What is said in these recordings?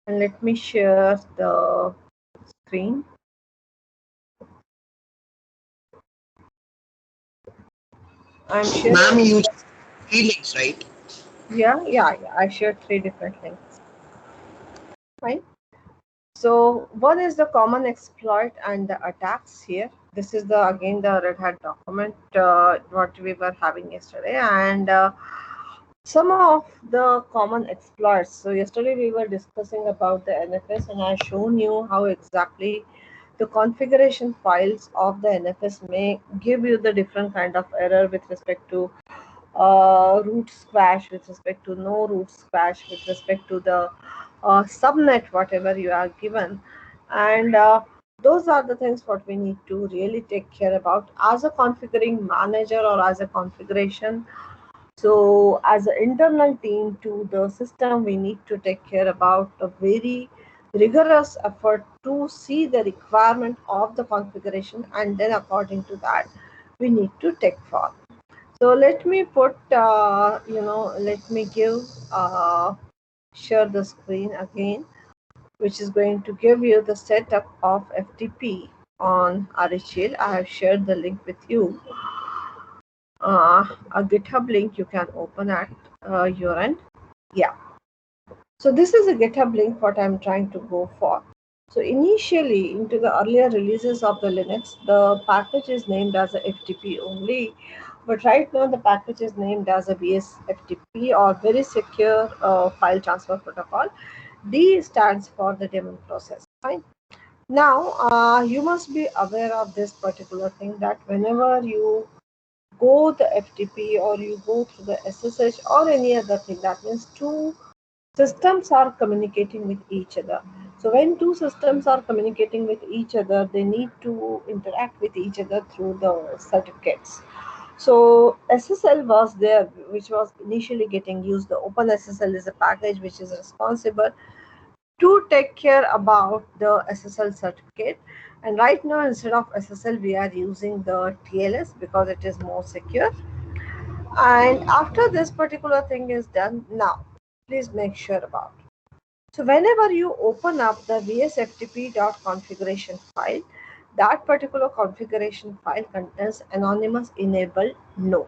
And let me share the screen. I'm sharing. Ma'am, you 3 links, right? Yeah. I shared 3 different links. Fine. So one is the common exploit and the attacks here. This is the again the Red Hat document what we were having yesterday, and some of the common exploits. So yesterday we were discussing about the NFS, and I shown you how exactly the configuration files of the NFS may give you the different kind of error with respect to root squash, with respect to no root squash, with respect to the subnet whatever you are given, and those are the things what we need to really take care about as a configuring manager or as a configuration. So as an internal team to the system, we need to take care about a very rigorous effort to see the requirement of the configuration, and then according to that we need to take forward. So let me put let me give share the screen again, which is going to give you the setup of FTP on RHL. I have shared the link with you, a GitHub link you can open at your end. Yeah, so this is a GitHub link what I'm trying to go for. So initially into the earlier releases of the Linux, the package is named as a FTP only, but right now the package is named as a VSFTP, or Very Secure File Transfer Protocol. D stands for the daemon process. Fine. Now you must be aware of this particular thing, that whenever you go the FTP or you go through the SSH or any other thing, that means two systems are communicating with each other. So when two systems are communicating with each other, they need to interact with each other through the certificates. So SSL was there, which was initially getting used. The OpenSSL is a package which is responsible to take care about the SSL certificate. And right now, instead of SSL, we are using the TLS because it is more secure. And after this particular thing is done, now please make sure about. So whenever you open up the vsftp.configuration file, that particular configuration file contains anonymous enable no.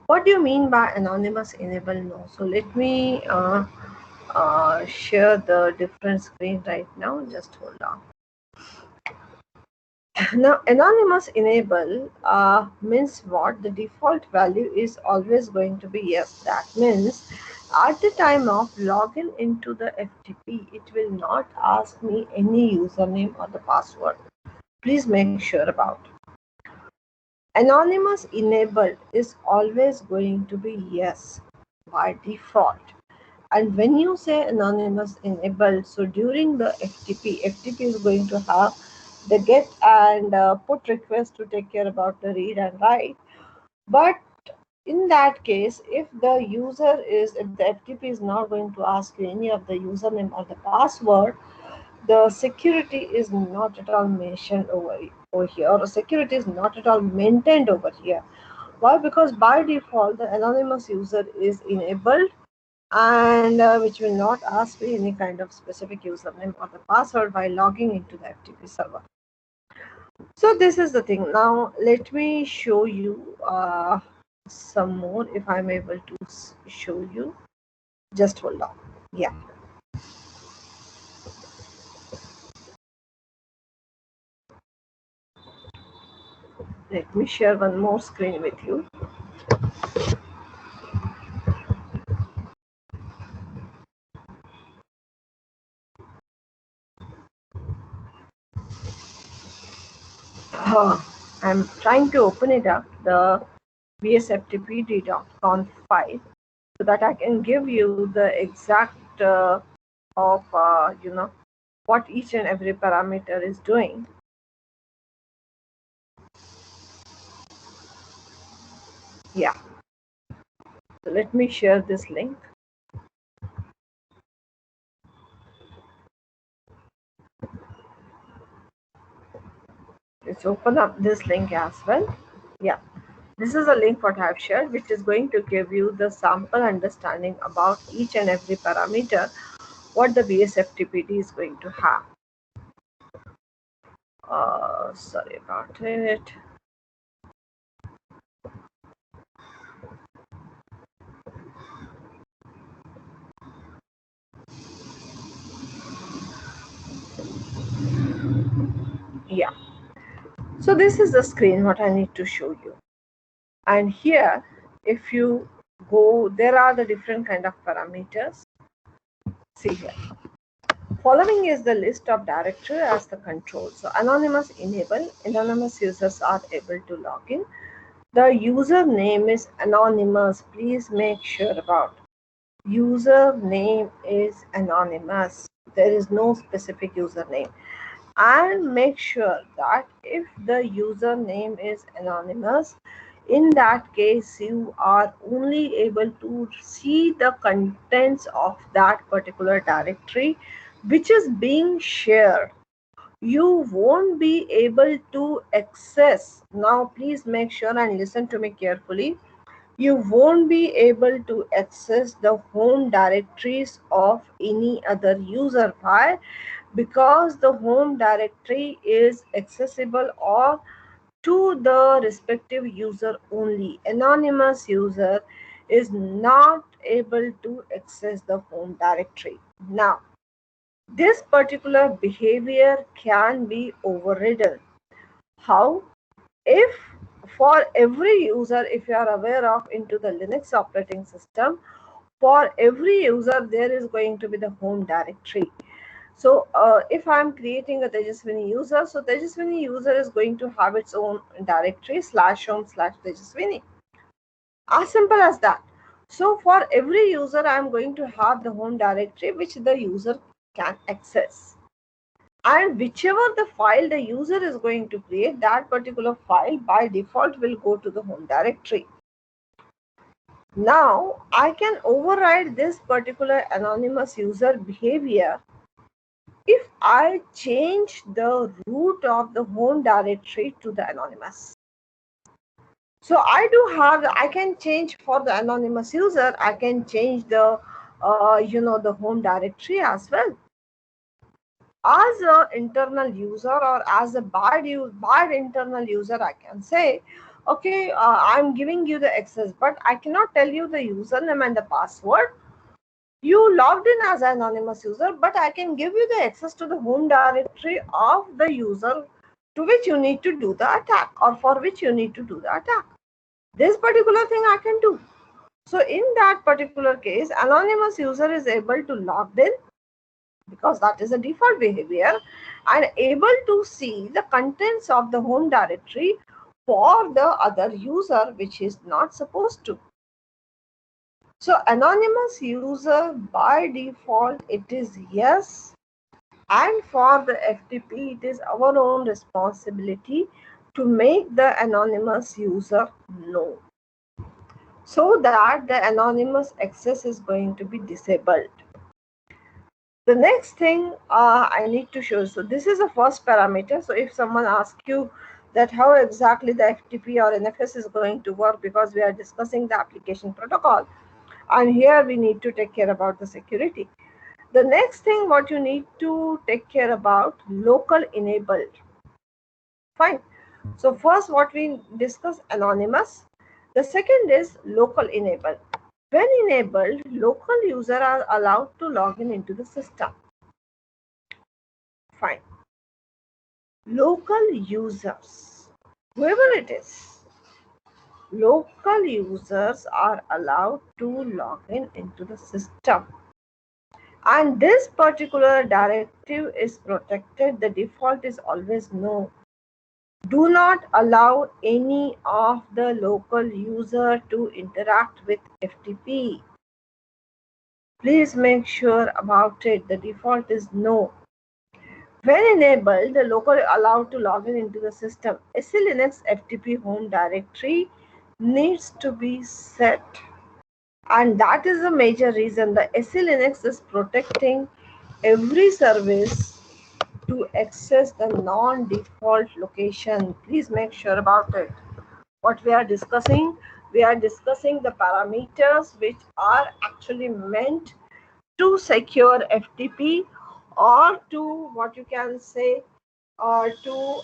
What do you mean by anonymous enable no? So let me share the different screen right now. Just hold on. Now, anonymous enable means what? The default value is always going to be yes. That means at the time of login into the FTP, it will not ask me any username or the password. Please make sure about. Anonymous enabled is always going to be yes by default. And when you say anonymous enabled, so during the FTP is going to have the get and put request to take care about the read and write. But in that case, if the FTP is not going to ask you any of the username or the password, the security is not at all mentioned over here, or security is not at all maintained over here. Why? Because by default, the anonymous user is enabled, and which will not ask me any kind of specific username or the password while logging into the FTP server. So this is the thing. Now let me show you some more if I'm able to show you. Just hold on. Yeah. Let me share one more screen with you. I'm trying to open it up, the vsftpd.conf file, so that I can give you the exact of what each and every parameter is doing. Yeah. So let me share this link. Let's open up this link as well. Yeah. This is a link what I have shared, which is going to give you the sample understanding about each and every parameter what the VSFTPD is going to have. Sorry about it. Yeah. So this is the screen what I need to show you. And here, if you go, there are the different kind of parameters. See here. Following is the list of directory as the control. So anonymous enable, anonymous users are able to log in. The username is anonymous. Please make sure about username is anonymous. There is no specific username. And make sure that if the username is anonymous, in that case you are only able to see the contents of that particular directory which is being shared. You won't be able to access. Now please make sure and listen to me carefully. You won't be able to access the home directories of any other user. Why? Because the home directory is accessible or to the respective user only. Anonymous user is not able to access the home directory. Now, this particular behavior can be overridden. How? If for every user, if you are aware of into the Linux operating system, for every user there is going to be the home directory. So if I'm creating a Tejaswini user, so Tejaswini user is going to have its own directory /home/Tejaswini. As simple as that. So for every user, I'm going to have the home directory which the user can access. And whichever the file the user is going to create, that particular file by default will go to the home directory. Now I can override this particular anonymous user behavior if I change the root of the home directory to the anonymous. So I can change for the anonymous user, I can change the the home directory as well. As an internal user or as a bad internal user, I can say, okay, I'm giving you the access, but I cannot tell you the username and the password. You logged in as an anonymous user, but I can give you the access to the home directory of the user to which you need to do the attack or for which you need to do the attack. This particular thing I can do. So in that particular case, anonymous user is able to log in because that is a default behavior and able to see the contents of the home directory for the other user which is not supposed to. So anonymous user by default it is yes, and for the FTP it is our own responsibility to make the anonymous user no, so that the anonymous access is going to be disabled. The next thing I need to show, so this is the first parameter. So if someone asks you that how exactly the FTP or NFS is going to work, because we are discussing the application protocol, and here we need to take care about the security. The next thing what you need to take care about, local enabled. Fine. So first what we discuss anonymous. The second is local enabled. When enabled, local users are allowed to log in into the system. Fine. Local users, whoever it is, local users are allowed to log in into the system. And this particular directive is protected. The default is always no. Do not allow any of the local user to interact with FTP. Please make sure about it. The default is no. When enabled, the local allowed to log in into the system. SE Linux FTP home directory needs to be set. And that is the major reason the SE Linux is protecting every service to access the non-default location. Please make sure about it. What we are discussing the parameters which are actually meant to secure FTP, or to what you can say, to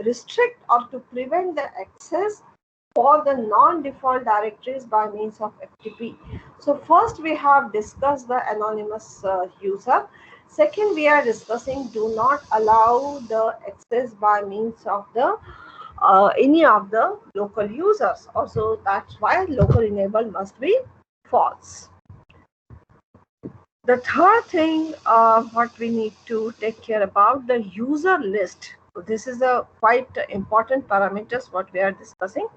restrict or to prevent the access for the non-default directories by means of FTP. So first we have discussed the anonymous user. Second, we are discussing do not allow the access by means of the any of the local users. Also, that's why local enable must be false. The third thing what we need to take care about the user list. So this is a quite important parameters what we are discussing.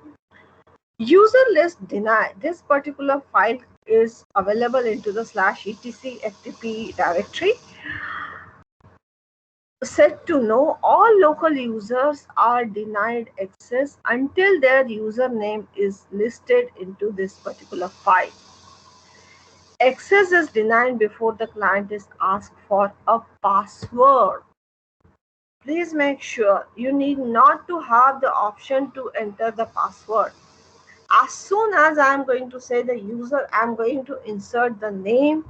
User list deny. This particular file is available into the /etc ftp directory. Set to no, all local users are denied access until their username is listed into this particular file. Access is denied before the client is asked for a password. Please make sure you need not to have the option to enter the password. As soon as I am going to say the user, I am going to insert the name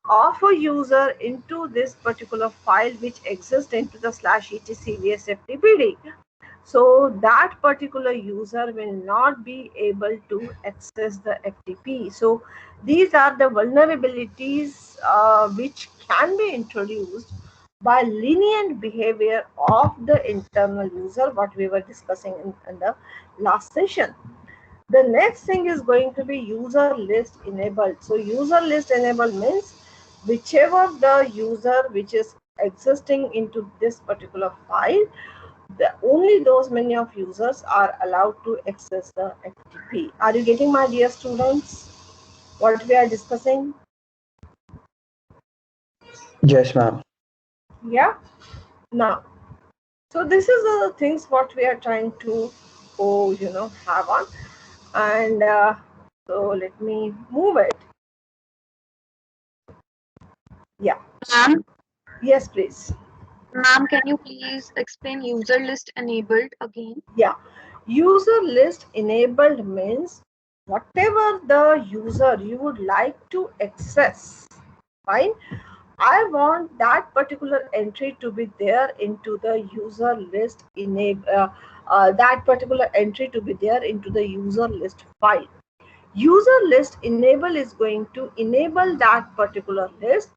of a user into this particular file which exists into the /etc/vsftpd. So that particular user will not be able to access the FTP. So these are the vulnerabilities which can be introduced by lenient behavior of the internal user, what we were discussing in the last session. The next thing is going to be user list enabled. So user list enabled means whichever the user which is existing into this particular file, only those many of users are allowed to access the FTP. Are you getting, my dear students, what we are discussing? Yes, ma'am. Yeah. Now, so this is the things what we are trying to have on, and so let me move it. Yeah. Ma'am, Yes, please. ma'am, can you please explain user list enabled again? Yeah. User list enabled means whatever the user you would like to access, fine, I want that particular entry to be there into the user list that particular entry to be there into the user list file. User list enable is going to enable that particular list,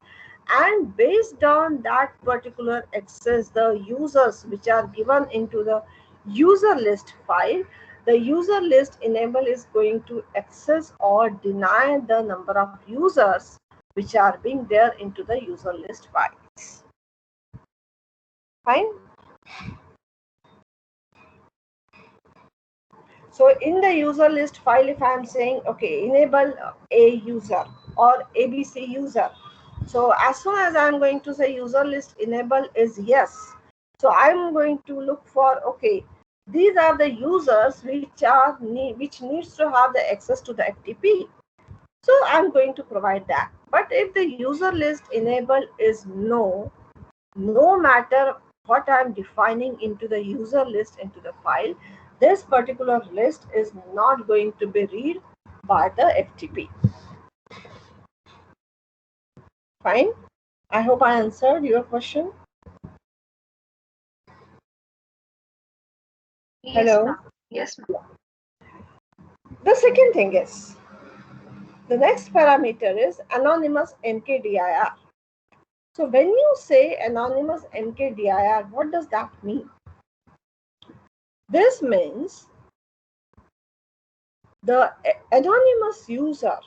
and based on that particular access the users which are given into the user list file, the user list enable is going to access or deny the number of users which are being there into the user list files. Fine. So in the user list file, if I am saying, okay, enable a user or ABC user. So as soon as I am going to say user list enable is yes. So I am going to look for, okay, these are the users which needs to have the access to the FTP. So I'm going to provide that. But if the user list enable is no matter what I'm defining into the user list into the file, this particular list is not going to be read by the FTP. Fine. I hope I answered your question. Yes, Hello. ma'am. Yes, ma'am. The second thing is, the next parameter is anonymous mkdir. So when you say anonymous mkdir, what does that mean? This means the anonymous user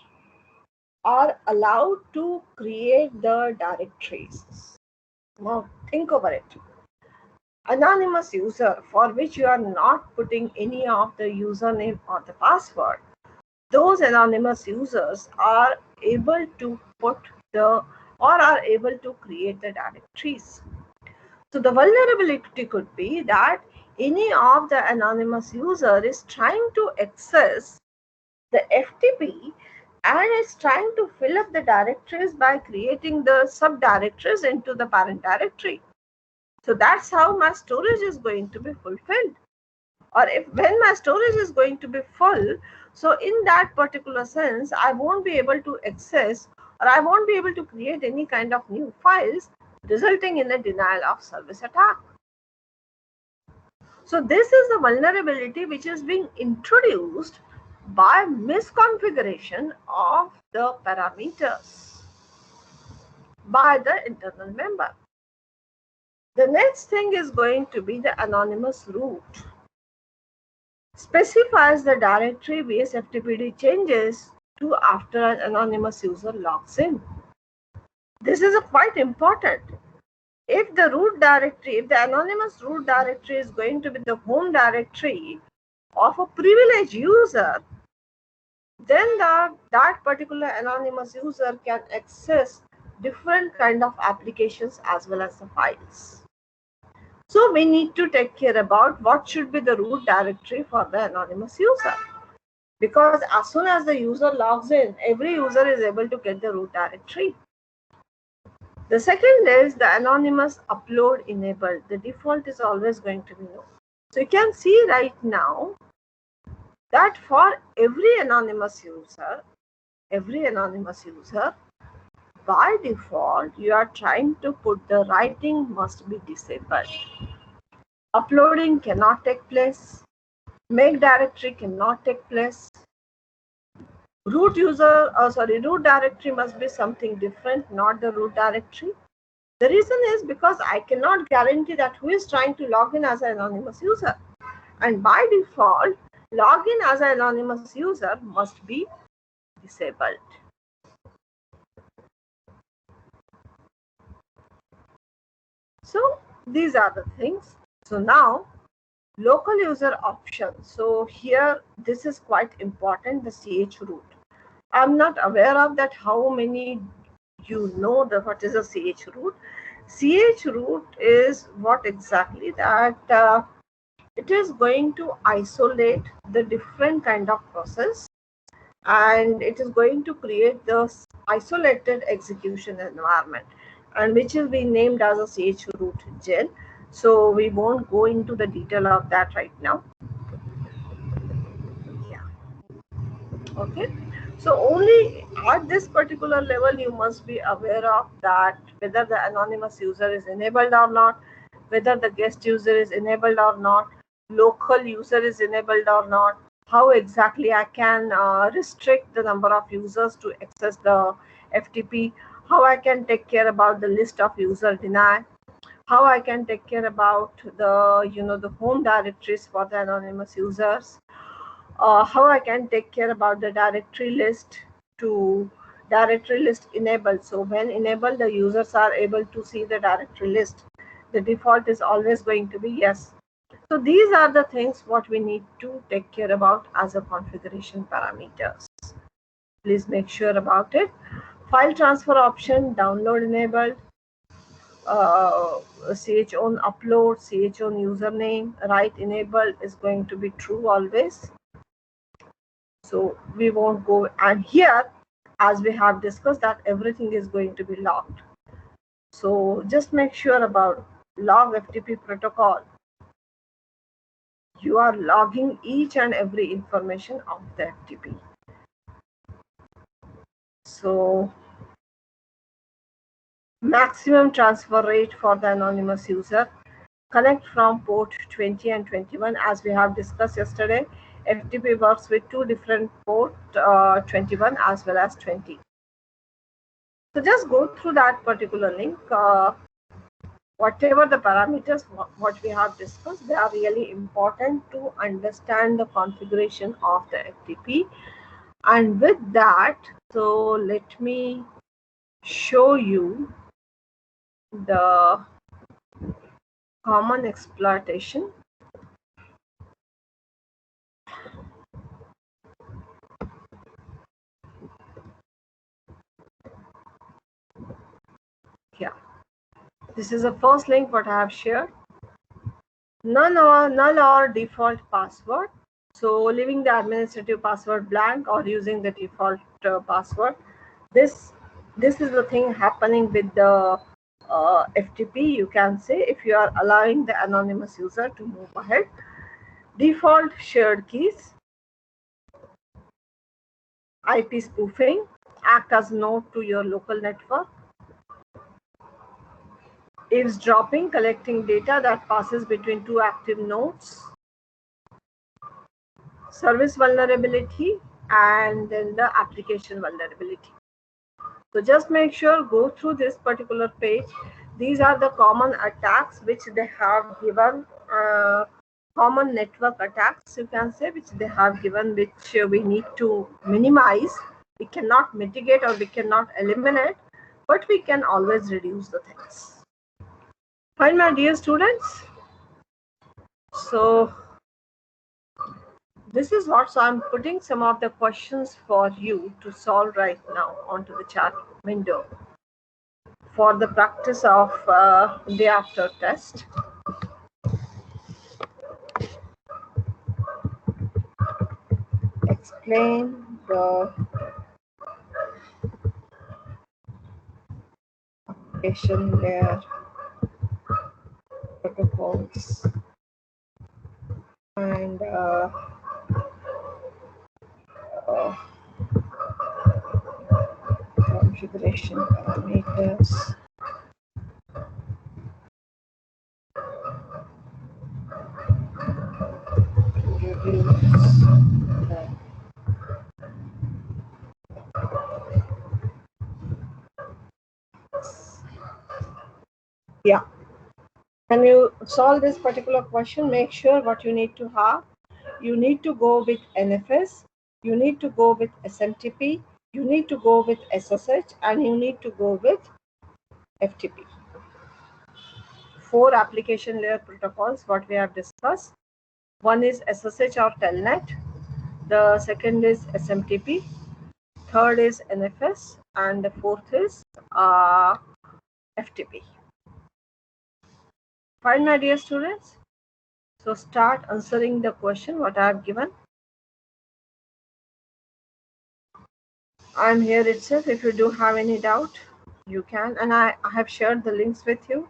are allowed to create the directories. Now think over it. Anonymous user for which you are not putting any of the username or the password, those anonymous users are able to put the or are able to create the directories. So the vulnerability could be that any of the anonymous user is trying to access the FTP and is trying to fill up the directories by creating the subdirectories into the parent directory. So that's how my storage is going to be fulfilled. Or if when my storage is going to be full, so in that particular sense, I won't be able to access or I won't be able to create any kind of new files, resulting in a denial of service attack. So this is the vulnerability which is being introduced by misconfiguration of the parameters by the internal member. The next thing is going to be the anonymous root. Specifies the directory base FTPD changes to after an anonymous user logs in. This is quite important. If the root directory, if the anonymous root directory is going to be the home directory of a privileged user, then that particular anonymous user can access different kind of applications as well as the files. So we need to take care about what should be the root directory for the anonymous user. Because as soon as the user logs in, every user is able to get the root directory. The second is the anonymous upload enabled. The default is always going to be no. So you can see right now that for every anonymous user, by default, you are trying to put the writing must be disabled. Uploading cannot take place. Make directory cannot take place. Root directory must be something different, not the root directory. The reason is because I cannot guarantee that who is trying to log in as an anonymous user. And by default, login as an anonymous user must be disabled. So these are the things. So now local user option. So here this is quite important, the CH root. I'm not aware of that how many you know what is a CH root. CH root is what exactly that it is going to isolate the different kind of process, and it is going to create the isolated execution environment, and which is being named as a CH root gen. So we won't go into the detail of that right now. Yeah. Okay. So only at this particular level you must be aware of that whether the anonymous user is enabled or not, whether the guest user is enabled or not, local user is enabled or not, how exactly I can restrict the number of users to access the FTP, how I can take care about the list of user deny, how I can take care about the home directories for the anonymous users, how I can take care about the directory list to directory list enabled. So when enabled, the users are able to see the directory list. The default is always going to be yes. So these are the things what we need to take care about as a configuration parameters. Please make sure about it. File transfer option, download enabled, ch on upload, ch on username, write enabled is going to be true always. So we won't go, and here as we have discussed that everything is going to be logged. So just make sure about log FTP protocol. You are logging each and every information of the FTP. So maximum transfer rate for the anonymous user. Connect from port 20 and 21 as we have discussed yesterday. FTP works with two different port 21 as well as 20. So just go through that particular link. Whatever the parameters what we have discussed, they are really important to understand the configuration of the FTP. And with that, so let me show you the common exploitation. Yeah, this is the first link what I have shared. Null or default password. So leaving the administrative password blank or using the default password. This is the thing happening with the FTP. You can say if you are allowing the anonymous user to move ahead. Default shared keys, IP spoofing, act as node to your local network. Eavesdropping, collecting data that passes between two active nodes. Service vulnerability, and then the application vulnerability. So just make sure, go through this particular page. These are the common attacks which they have given, common network attacks you can say, which they have given, which we need to minimize. We cannot mitigate or we cannot eliminate, but we can always reduce the things. Fine, my dear students. So this is what, so I'm putting some of the questions for you to solve right now onto the chat window for the practice of day after test. Explain the application layer protocols and configuration parameters. Yeah. When you solve this particular question, make sure what you need to have. You need to go with NFS, you need to go with SMTP, you need to go with SSH, and you need to go with FTP. 4 application layer protocols what we have discussed. One is SSH or Telnet, the second is SMTP, third is NFS, and the fourth is FTP. Fine, my dear students. So start answering the question what I have given. I'm here itself. If you do have any doubt, you can, and I have shared the links with you.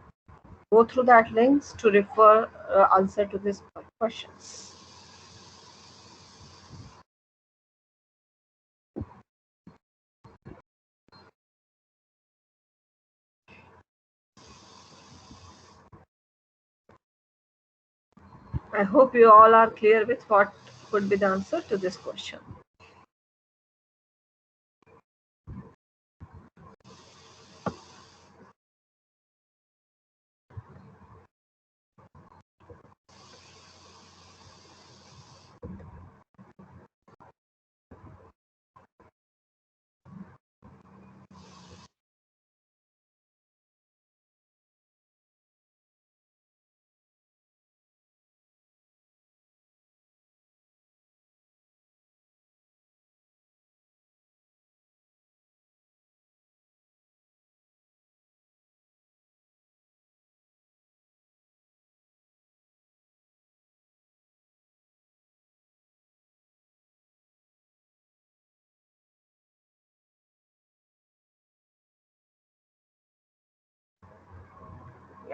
Go through that links to refer answer to these questions. I hope you all are clear with what could be the answer to this question.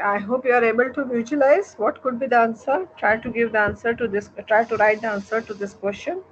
I hope you are able to visualize what could be the answer. Try to give the answer to this, try to write the answer to this question.